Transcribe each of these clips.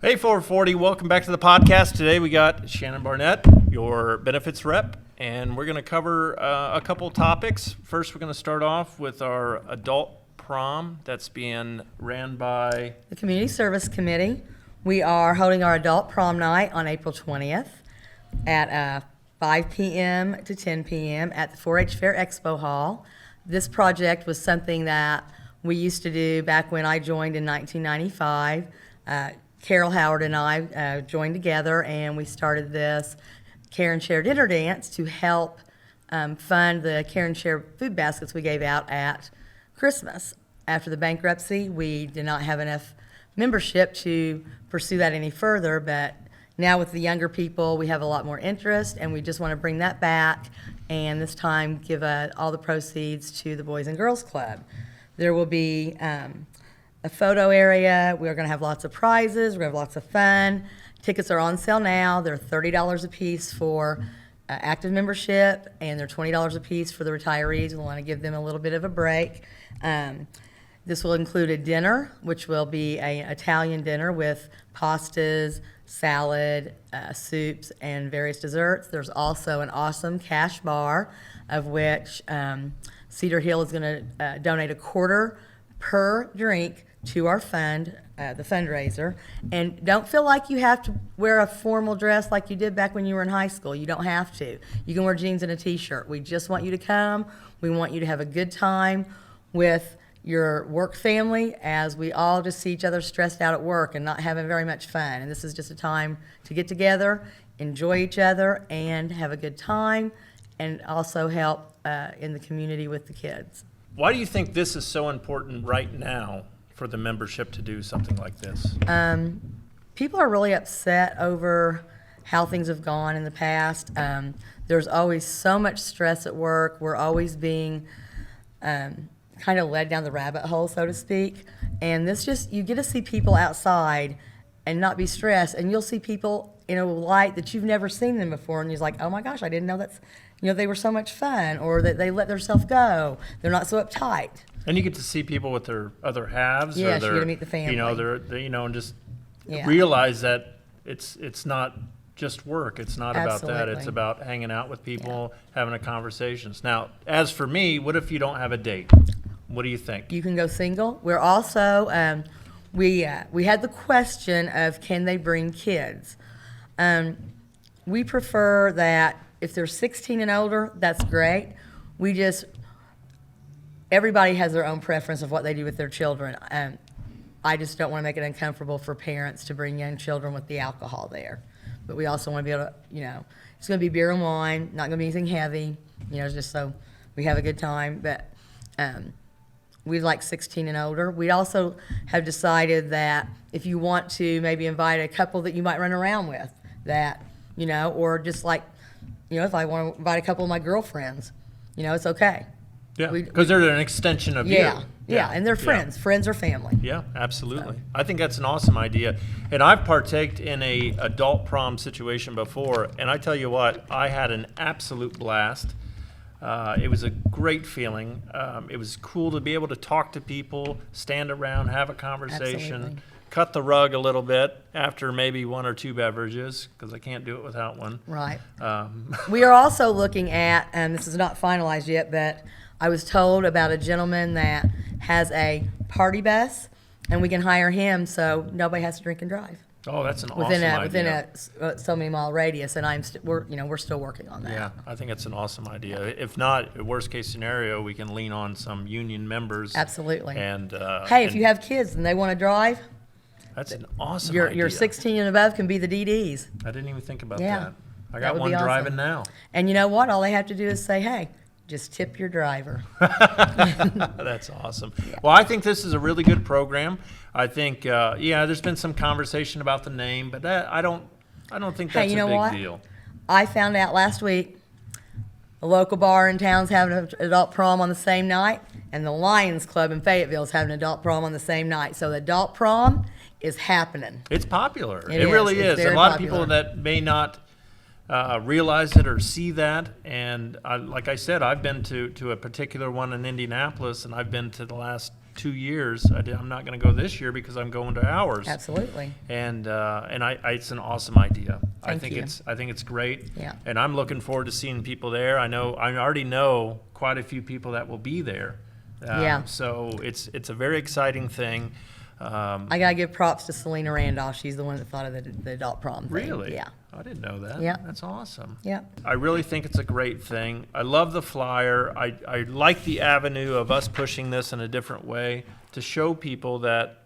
Hey 440, welcome back to the podcast. Today we got Shannon Barnett, your benefits rep, and we're going to cover a couple topics. First, we're going to start off with our adult prom that's being ran by the Community Service Committee. We are holding our adult prom night on April 20th at 5 p.m. to 10 p.m. at the 4-H Fair Expo Hall. This project was something that we used to do back when I joined in 1995. Carol Howard and I joined together, and we started this Care and Share dinner dance to help fund the Care and Share food baskets we gave out at Christmas. After the bankruptcy, we did not have enough membership to pursue that any further, but now with the younger people, we have a lot more interest, and we just want to bring that back, and this time give all the proceeds to the Boys and Girls Club. There will be a photo area. We're going to have lots of prizes. We're going to have lots of fun. Tickets are on sale now. They're $30 a piece for active membership, and they're $20 a piece for the retirees. We want to give them a little bit of a break. This will include a dinner, which will be an Italian dinner with pastas, salad, soups, and various desserts. There's also an awesome cash bar, of which Cedar Hill is going to donate a quarter per drink to our fund, the fundraiser. And don't feel like you have to wear a formal dress like you did back when you were in high school. You don't have to. You can wear jeans and a t-shirt. We just want you to come. We want you to have a good time with your work family, as we all just see each other stressed out at work and not having very much fun. And this is just a time to get together, enjoy each other, and have a good time, and also help in the community with the kids. Why do you think this is so important right now for the membership to do something like this? People are really upset over how things have gone in the past. There's always so much stress at work. We're always being kind of led down the rabbit hole, so to speak. And this just, you get to see people outside and not be stressed, and you'll see people in a light that you've never seen them before, and you're like, oh my gosh, I didn't know they were so much fun, or that they let themselves go. They're not so uptight. And you get to see people with their other halves. Yes, or you get to meet the family. And just realize that it's not just work. It's not about that. It's about hanging out with people, having a conversations. Now, as for me, what if you don't have a date? What do you think? You can go single. We're also, we had the question of, can they bring kids? We prefer that if they're 16 and older, that's great. Everybody has their own preference of what they do with their children. I just don't want to make it uncomfortable for parents to bring young children with the alcohol there. But we also want to be able to, it's going to be beer and wine, not going to be anything heavy, just so we have a good time. But we like 16 and older. We also have decided that if you want to maybe invite a couple that you might run around with, that, or just like, if I want to invite a couple of my girlfriends, it's okay. Yeah, because they're an extension of you. Yeah, and they're friends. Friends are family. Yeah, absolutely. So. I think that's an awesome idea. And I've partaked in a adult prom situation before, and I tell you what, I had an absolute blast. It was a great feeling. It was cool to be able to talk to people, stand around, have a conversation, Absolutely. Cut the rug a little bit after maybe one or two beverages, because I can't do it without one. Right. We are also looking at, and this is not finalized yet, but I was told about a gentleman that has a party bus, and we can hire him so nobody has to drink and drive. Oh, that's an awesome idea. Within a so many mile radius, and we're still working on that. Yeah, I think it's an awesome idea. If not, worst case scenario, we can lean on some union members. Absolutely. And if you have kids and they want to drive, that's an awesome your idea. 16 and above can be the DDs. I didn't even think about Yeah, that. I got would one be awesome. driving now. And you know what? All they have to do is say, hey, just tip your driver. That's awesome. Yeah. Well, I think this is a really good program. I think, there's been some conversation about the name, but I don't think that's a big deal. I found out last week a local bar in town's having an adult prom on the same night, and the Lions Club in Fayetteville is having an adult prom on the same night. So the adult prom is happening. It's popular. It really is. A lot of popular. people that may not realize it or see that. And like I said, I've been to a particular one in Indianapolis, and I've been to the last 2 years. I'm not going to go this year because I'm going to ours. Absolutely. And it's an awesome idea. Thank you. I think it's great. Yeah. And I'm looking forward to seeing people there. I already know quite a few people that will be there. Yeah. So it's a very exciting thing. I gotta give props to Selena Randolph. She's the one that thought of the adult prom thing. Really? Yeah. I didn't know that. Yeah. That's awesome. Yeah. I really think it's a great thing. I love the flyer. I like the avenue of us pushing this in a different way to show people that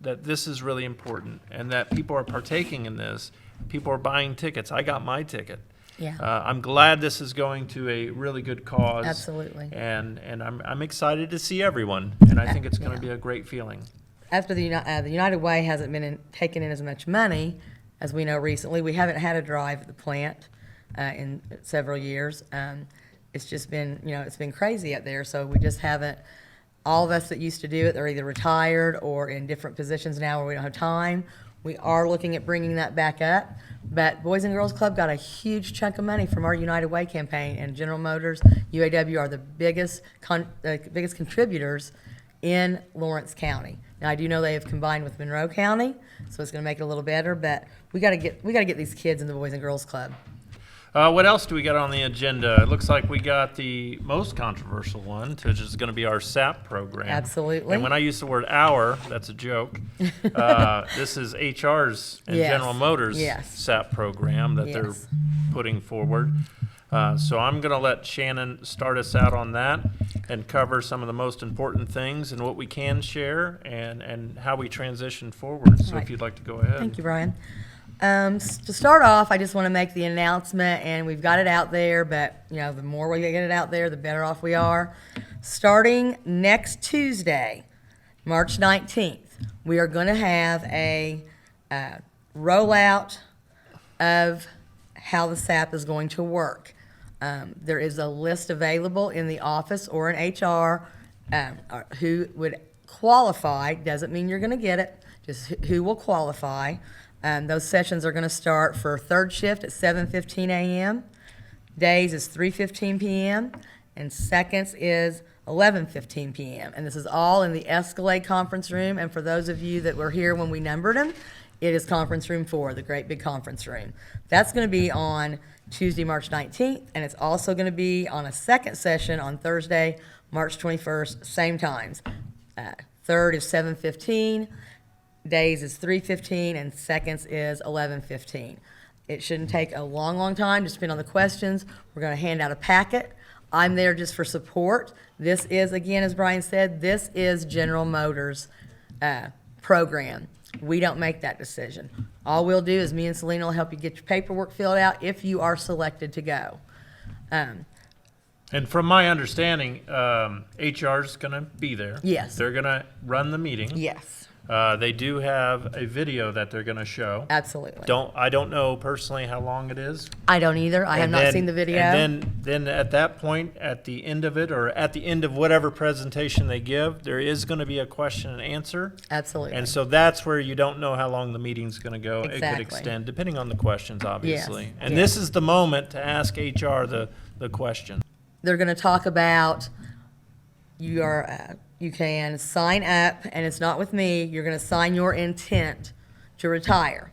this is really important and that people are partaking in this. People are buying tickets. I got my ticket. Yeah. I'm glad this is going to a really good cause. Absolutely. And I'm excited to see everyone. And I think it's going to be a great feeling. After the United Way hasn't been taking in as much money as we know recently, we haven't had a drive at the plant in several years. It's just been, it's been crazy out there. So we just haven't. All of us that used to do it, they're either retired or in different positions now where we don't have time. We are looking at bringing that back up. But Boys and Girls Club got a huge chunk of money from our United Way campaign, and General Motors, UAW are the biggest contributors in Lawrence County. Now, I do know they have combined with Monroe County, so it's going to make it a little better. But we got to get these kids in the Boys and Girls Club. What else do we got on the agenda? It looks like we got the most controversial one, which is going to be our SAP program. Absolutely. And when I use the word "our," that's a joke. This is HR's and Yes. General Motors Yes. SAP program that they're Yes. putting forward. So I'm going to let Shannon start us out on that and cover some of the most important things and what we can share and how we transition forward. So Right. if you'd like to go ahead. Thank you, Brian. To start off, I just want to make the announcement, and we've got it out there, but the more we get it out there, the better off we are. Starting next Tuesday, March 19th, we are going to have a rollout of how the SAP is going to work. There is a list available in the office or in HR who would qualify. Doesn't mean you're going to get it, just who will qualify. Those sessions are going to start for third shift at 7:15 a.m. Days is 3:15 p.m. and seconds is 11:15 p.m. And this is all in the Escalade conference room. And for those of you that were here when we numbered them, it is conference room 4, the great big conference room. That's going to be on Tuesday, March 19th, and it's also going to be on a second session on Thursday, March 21st, same times. Third is 7:15. Days is 3:15 and seconds is 11:15. It shouldn't take a long time, just depend on the questions. We're going to hand out a packet. I'm there just for support. This is, again, as Brian said, this is General Motors' program. We don't make that decision. All we'll do is me and Selena will help you get your paperwork filled out if you are selected to go. And from my understanding, HR's going to be there. Yes. They're going to run the meeting. Yes, They do have a video that they're going to show. absolutely. I don't know personally how long it is. I don't either. I have And not then- seen the video. And then at that point, at the end of it, or at the end of whatever presentation they give, there is going to be a question and answer. Absolutely. And so that's where you don't know how long the meeting's going to go. It Exactly. could extend, depending on the questions, obviously. Yes, And yes. this is the moment to ask HR the question. They're going to talk about you can sign up, and it's not with me. You're going to sign your intent to retire.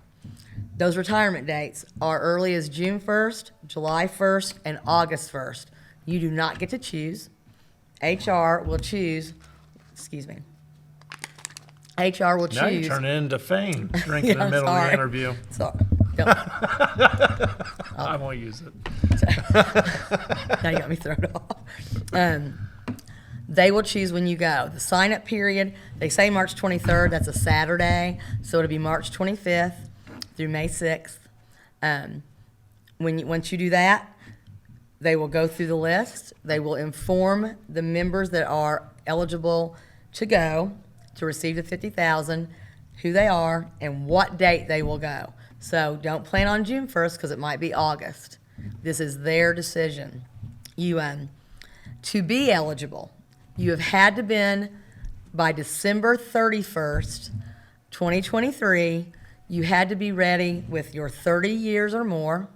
Those retirement dates are early as June 1st, July 1st, and August 1st. You do not get to choose. HR will choose. Excuse me. HR will choose. Now you turn it into fame, drinking in the I'm middle of sorry. the interview. Sorry. Don't. I won't use it. Now you got me thrown off. They will choose when you go. The sign-up period, they say March 23rd. That's a Saturday, so it'll be March 25th through May 6th. Once you do that, they will go through the list. They will inform the members that are eligible to go to receive the $50,000, who they are, and what date they will go. So don't plan on June 1st because it might be August. This is their decision. To be eligible, you have had to been by December 31st, 2023. You had to be ready with your 30 years or more,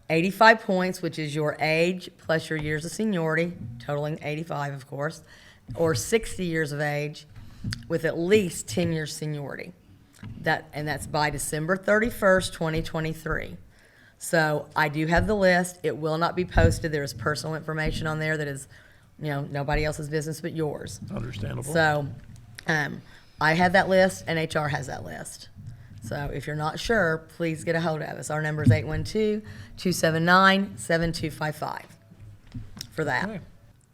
85 points, which is your age plus your years of seniority, totaling 85, of course, or 60 years of age, with at least 10 years seniority. That's by December 31st, 2023. So I do have the list. It will not be posted. There is personal information on there that is, nobody else's business but yours. Understandable. So I have that list, and HR has that list. So if you're not sure, please get a hold of us. Our number is 812-279-7255 for that. Okay.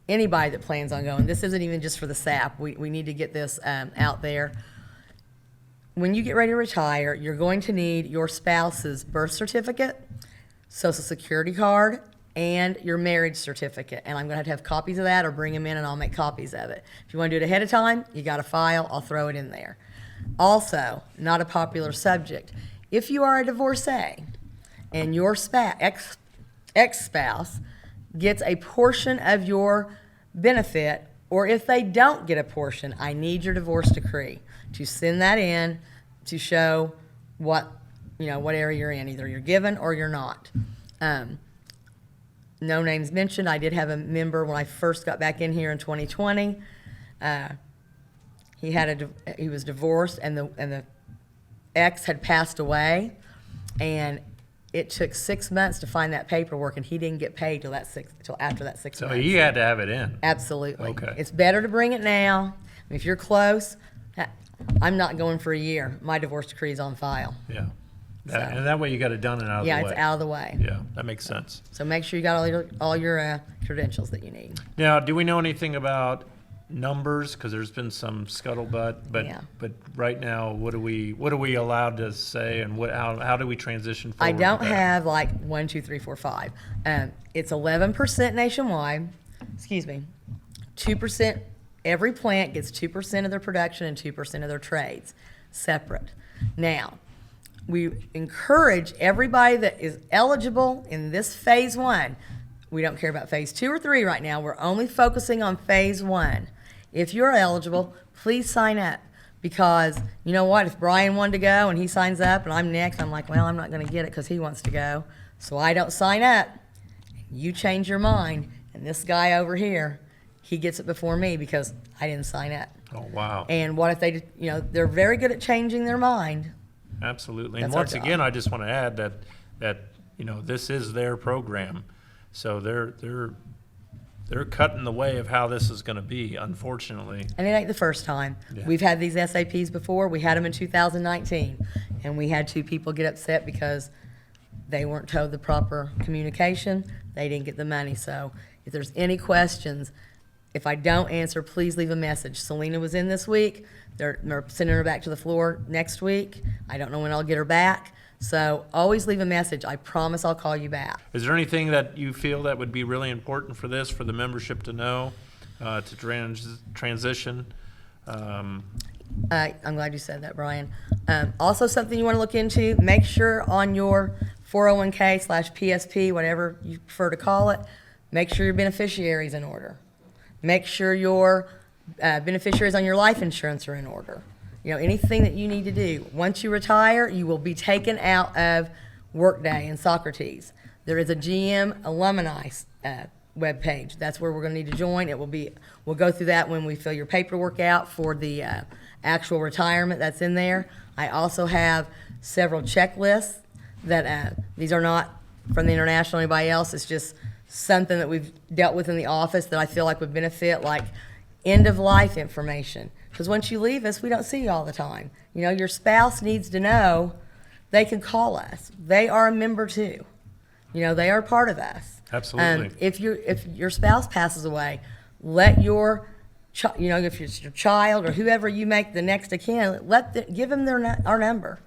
Anybody that plans on going, this isn't even just for the SAP. We need to get this out there. When you get ready to retire, you're going to need your spouse's birth certificate, social security card, and your marriage certificate. And I'm going to have copies of that, or bring them in and I'll make copies of it. If you want to do it ahead of time, you got a file, I'll throw it in there. Also, not a popular subject, if you are a divorcee and your ex-spouse gets a portion of your benefit, or if they don't get a portion, I need your divorce decree to send that in to show what area you're in. Either you're given or you're not. No names mentioned. I did have a member when I first got back in here in 2020. He was divorced, and the ex had passed away, and it took 6 months to find that paperwork, and he didn't get paid till after that 6 So months. he had to have it in. Absolutely. Okay. It's better to bring it now. If you're close, I'm not going for a year. My divorce decree is on file. Yeah. And that way you got it done and out of the way. Yeah, it's out of the way. Yeah, that makes sense. So make sure you got all your credentials that you need. Now, do we know anything about numbers? Because there's been some scuttlebutt, but Yeah. but right now, what are we allowed to say, and how do we transition forward? I don't with that? have like 1, 2, 3, 4, 5. It's 11% nationwide. Excuse me. 2%. Every plant gets 2% of their production and 2% of their trades, separate. Now, we encourage everybody that is eligible in this phase 1. We don't care about phase 2 or 3 right now. We're only focusing on phase 1. If you're eligible, please sign up, because you know what? If Brian wanted to go and he signs up and I'm next, I'm like, well, I'm not going to get it because he wants to go. So I don't sign up. You change your mind, and this guy over here, he gets it before me because I didn't sign up. Oh, wow. And what if they, they're very good at changing their mind. Absolutely. And That's our once job. again, I just want to add that this is their program, so they're cutting the way of how this is going to be, unfortunately. And it ain't the first time. Yeah. We've had these SAPs before. We had them in 2019, and we had 2 people get upset because they weren't told the proper communication. They didn't get the money. So if there's any questions, if I don't answer, please leave a message. Selena was in this week. They're sending her back to the floor next week. I don't know when I'll get her back. So always leave a message. I promise I'll call you back. Is there anything that you feel that would be really important for the membership to know, to transition? I'm glad you said that, Brian. Also, something you want to look into, make sure on your 401k/PSP, whatever you prefer to call it, make sure your beneficiary's in order. Make sure your beneficiaries on your life insurance are in order. Anything that you need to do. Once you retire, you will be taken out of Workday and Socrates. There is a GM alumni webpage. That's where we're going to need to join. We'll go through that when we fill your paperwork out for the actual retirement that's in there. I also have several checklists that these are not from the international or anybody else. It's just something that we've dealt with in the office that I feel like would benefit, like end of life information. Because once you leave us, we don't see you all the time. Your spouse needs to know they can call us. They are a member too. They are part of us. Absolutely. If your spouse passes away, let your if it's your child or whoever you make the next of kin, give them our number.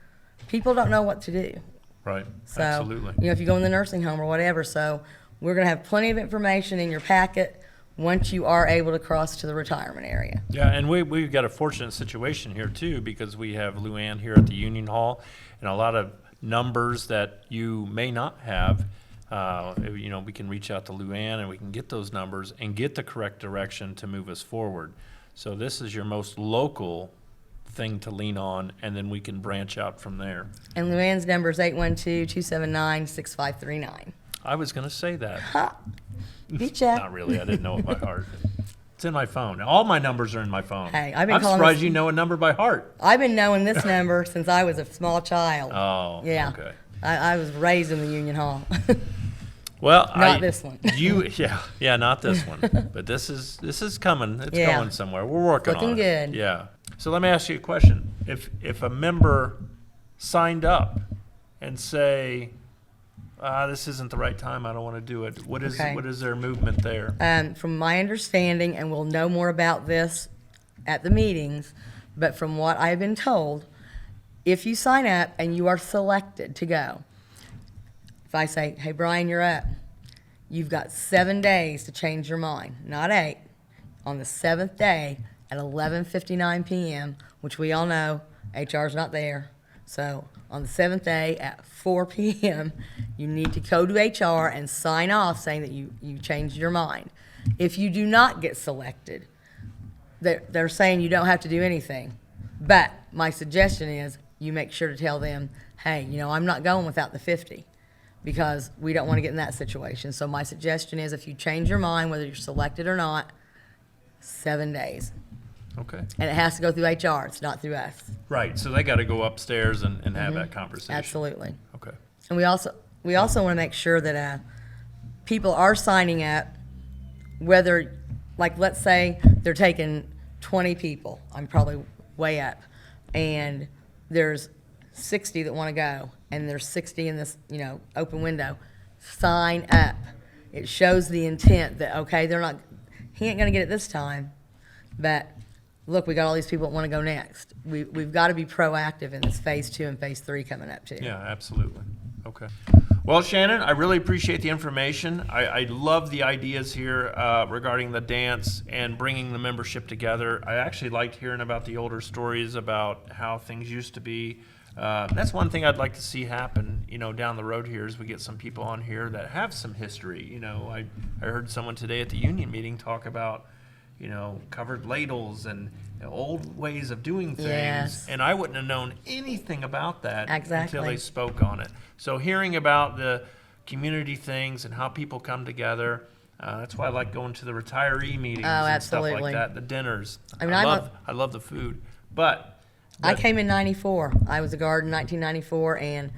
People don't know what to do. Right. So, Absolutely. if you go in the nursing home or whatever. So we're going to have plenty of information in your packet once you are able to cross to the retirement area. Yeah, and we've got a fortunate situation here too, because we have Luann here at the Union Hall, and a lot of numbers that you may not have. We can reach out to Luann and we can get those numbers and get the correct direction to move us forward. So this is your most local thing to lean on, and then we can branch out from there. And Luann's number is 812-279-6539. I was going to say that. Ha! Beat ya. Not really. I didn't know it by heart. It's in my phone. All my numbers are in my phone. Hey, I've been I'm calling surprised this- you know a number by heart. I've been knowing this number since I was a small child. Oh, Yeah. okay. I was raised in the Union Hall. Well, Not this one. Yeah, not this one. But this is coming. It's Yeah. going somewhere. We're working on it. Looking good. Yeah. So let me ask you a question. If a member signed up and say, this isn't the right time, I don't want to do it. What Okay. is their movement there? From my understanding, and we'll know more about this at the meetings, but from what I've been told, if you sign up and you are selected to go, if I say, hey, Brian, you're up, you've got 7 days to change your mind, not 8. On the 7th day at 11:59 p.m., which we all know HR's not there. So on the 7th day at 4 p.m., you need to go to HR and sign off saying that you changed your mind. If you do not get selected, they're saying you don't have to do anything. But my suggestion is you make sure to tell them, hey, I'm not going without the 50 because we don't want to get in that situation. So my suggestion is if you change your mind, whether you're selected or not, 7 days. Okay. And it has to go through HR. It's not through us. Right. So they got to go upstairs and have that conversation. Absolutely. Okay. And we also want to make sure that people are signing up, whether, like, let's say they're taking 20 people. I'm probably way up. And there's 60 that want to go, and there's 60 in this, open window. Sign up. It shows the intent that, okay, he ain't going to get it this time, but look, we got all these people that want to go next. We've got to be proactive in this phase 2 and phase 3 coming up too. Yeah, absolutely. Okay. Well, Shannon, I really appreciate the information. I love the ideas here regarding the dance and bringing the membership together. I actually liked hearing about the older stories about how things used to be. That's one thing I'd like to see happen, down the road here as we get some people on here that have some history. I heard someone today at the union meeting talk about, covered ladles and old ways of doing things. Yes. And I wouldn't have known anything about that Exactly. until they spoke on it. So hearing about the community things and how people come together, that's why I like going to the retiree meetings and stuff like absolutely. that, the dinners. I mean, I love the food. But I came in 94. I was a guard in 1994, and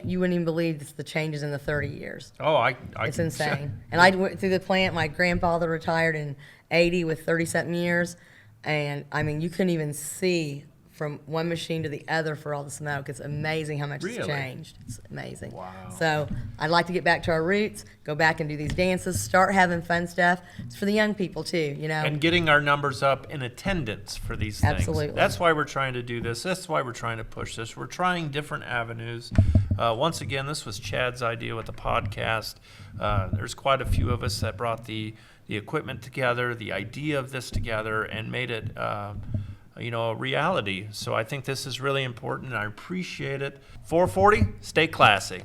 you wouldn't even believe the changes in the 30 years. It's insane. And I went through the plant. My grandfather retired in 80 with 30-something years. And, I mean, you couldn't even see from one machine to the other for all the smoke. It's amazing how much Really? it's changed. It's amazing. Wow. So I'd like to get back to our roots, go back and do these dances, start having fun stuff. It's for the young people, too, And getting our numbers up in attendance for these things. Absolutely. That's why we're trying to do this. That's why we're trying to push this. We're trying different avenues. Once again, this was Chad's idea with the podcast. There's quite a few of us that brought the equipment together, the idea of this together, and made it a reality. So I think this is really important, and I appreciate it. 440, stay classy.